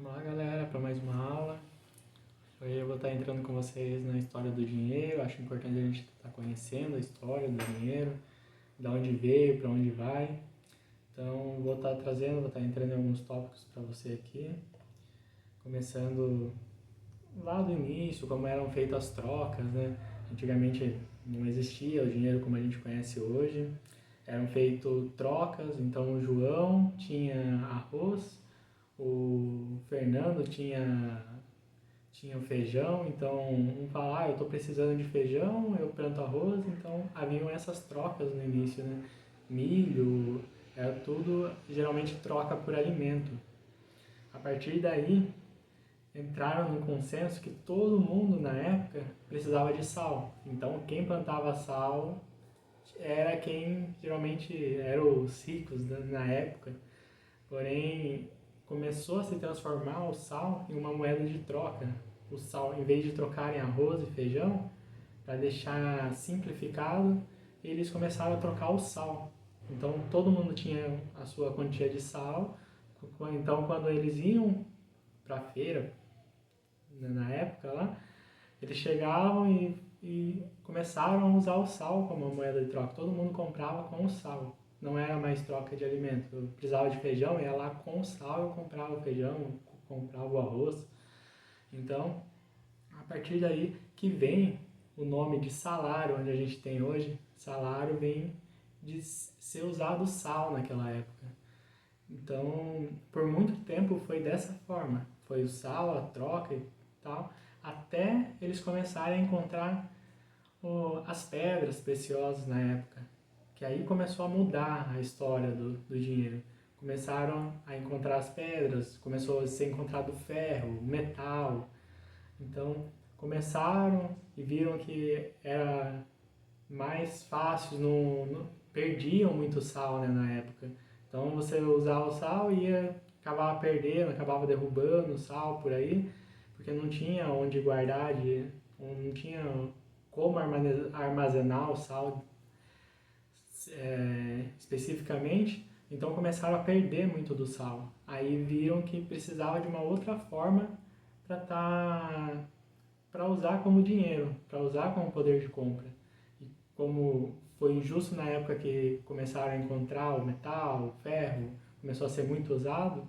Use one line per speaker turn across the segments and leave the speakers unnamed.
Vamos lá, galera, para mais uma aula. Hoje eu vou estar entrando com vocês na história do dinheiro. Acho importante a gente estar conhecendo a história do dinheiro, de onde veio, para onde vai. Então, vou estar entrando em alguns tópicos para você aqui, começando lá do início, como eram feitas as trocas, né? Antigamente não existia o dinheiro como a gente conhece hoje. Eram feitas trocas, então o João tinha arroz, o Fernando tinha o feijão, então um fala, eu estou precisando de feijão, eu planto arroz, então haviam essas trocas no início, né? Milho, era tudo geralmente troca por alimento. A partir daí, entraram no consenso que todo mundo na época precisava de sal. Então quem plantava sal era quem geralmente eram os ricos na época. Porém, começou a se transformar o sal em uma moeda de troca. O sal, em vez de trocarem arroz e feijão, para deixar simplificado, eles começaram a trocar o sal. Então todo mundo tinha a sua quantia de sal. Então quando eles iam para a feira, na época lá, eles chegavam e começaram a usar o sal como uma moeda de troca. Todo mundo comprava com o sal. Não era mais troca de alimento. Eu precisava de feijão, ia lá com o sal, eu comprava o feijão, comprava o arroz. Então, a partir daí que vem o nome de salário, onde a gente tem hoje. Salário vem de ser usado sal naquela época. Então, por muito tempo foi dessa forma. Foi o sal, a troca e tal, até eles começarem a encontrar as pedras preciosas na época. Que aí começou a mudar a história do dinheiro. Começaram a encontrar as pedras, começou a ser encontrado ferro, metal. Então, começaram e viram que era mais fácil, perdiam muito sal, né, na época. Então você usava o sal e acabava perdendo, acabava derrubando o sal por aí, porque não tinha onde guardar, não tinha como armazenar o sal especificamente, então começaram a perder muito do sal. Aí viram que precisava de uma outra forma para usar como dinheiro, para usar como poder de compra. E como foi justo na época que começaram a encontrar o metal, o ferro, começou a ser muito usado,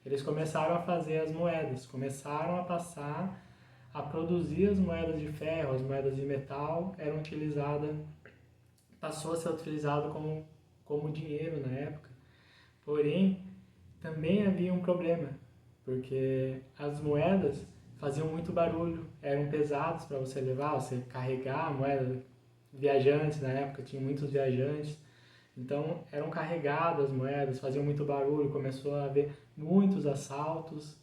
eles começaram a fazer as moedas, começaram a passar a produzir as moedas de ferro, as moedas de metal eram utilizadas, passou a ser utilizado como dinheiro na época. Porém, também havia um problema, porque as moedas faziam muito barulho, eram pesados para você levar, você carregar a moeda. Viajantes na época, tinha muitos viajantes, então eram carregadas as moedas, faziam muito barulho, começou a haver muitos assaltos,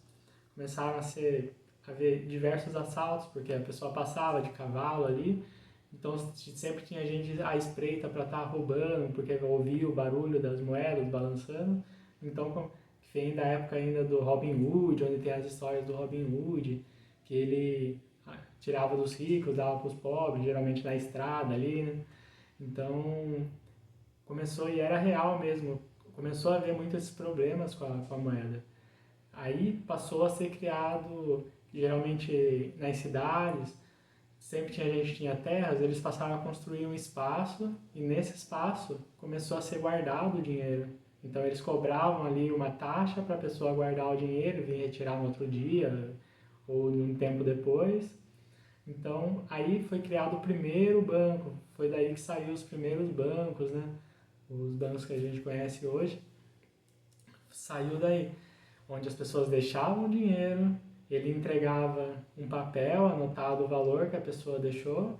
começaram a haver diversos assaltos, porque a pessoa passava de cavalo ali, então sempre tinha gente à espreita para estar roubando, porque ouvia o barulho das moedas balançando. Então, vem da época ainda do Robin Hood, onde tem as histórias do Robin Hood, que ele tirava dos ricos, dava para os pobres, geralmente na estrada ali, né? Então, começou, e era real mesmo, começou a haver muitos problemas com a moeda. Aí passou a ser criado, geralmente nas cidades, sempre tinha gente que tinha terras, eles passaram a construir um espaço e nesse espaço começou a ser guardado o dinheiro. Então eles cobravam ali uma taxa para a pessoa guardar o dinheiro e vir retirar no outro dia ou um tempo depois. Então aí foi criado o primeiro banco, foi daí que saiu os primeiros bancos, né? Os bancos que a gente conhece hoje, saiu daí, onde as pessoas deixavam o dinheiro, ele entregava um papel anotado o valor que a pessoa deixou.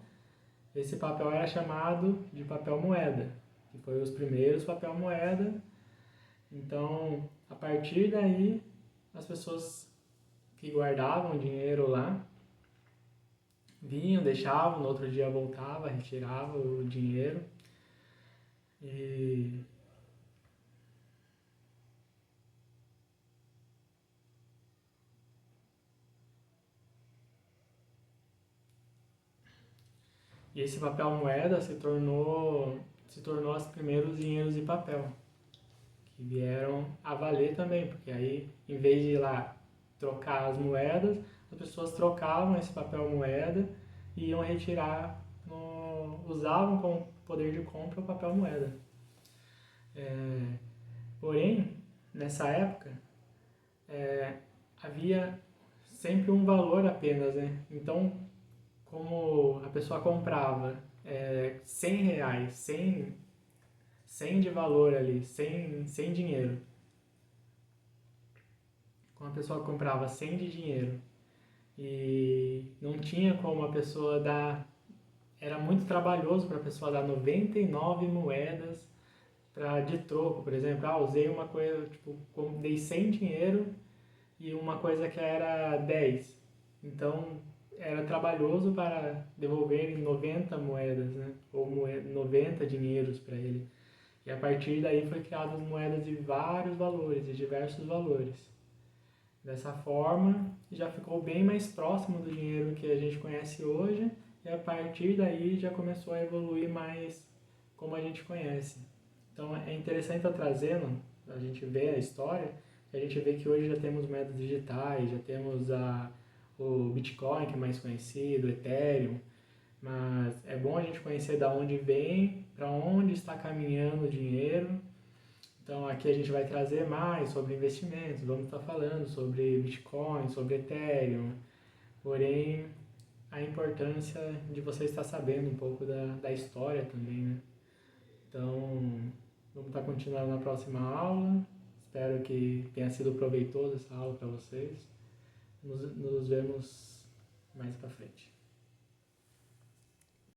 Esse papel era chamado de papel moeda, que foi os primeiros papel moeda. Então, a partir daí, as pessoas que guardavam dinheiro lá vinham, deixavam, no outro dia voltava, retirava o dinheiro. E E esse papel moeda se tornou os primeiros dinheiros de papel, que vieram a valer também, porque aí, em vez de ir lá trocar as moedas, as pessoas trocavam esse papel moeda e iam retirar, usavam como poder de compra o papel moeda. Porém, nessa época, havia sempre um valor apenas, né? Então, como a pessoa comprava R$ 100, 100 de valor ali, sem dinheiro. Como a pessoa comprava 100 de dinheiro e não tinha como a pessoa dar, era muito trabalhoso para a pessoa dar 99 moedas de troco, por exemplo. Usei uma coisa, tipo, dei 100 dinheiro e uma coisa que era 10. Então, era trabalhoso para devolver 90 moedas, né? Ou 90 dinheiros para ele. E a partir daí foi criadas moedas de vários valores, de diversos valores. Dessa forma, já ficou bem mais próximo do dinheiro que a gente conhece hoje, e a partir daí já começou a evoluir mais como a gente conhece. Então é interessante estar trazendo, a gente vê a história, a gente vê que hoje já temos moedas digitais, já temos o Bitcoin, que é mais conhecido, o Ethereum, mas é bom a gente conhecer de onde vem, para onde está caminhando o dinheiro. Então aqui a gente vai trazer mais sobre investimentos, vamos estar falando sobre Bitcoin, sobre Ethereum, porém a importância de você estar sabendo um pouco da história também, né? Então vamos estar continuando na próxima aula, espero que tenha sido proveitosa essa aula para vocês, nos vemos mais para frente.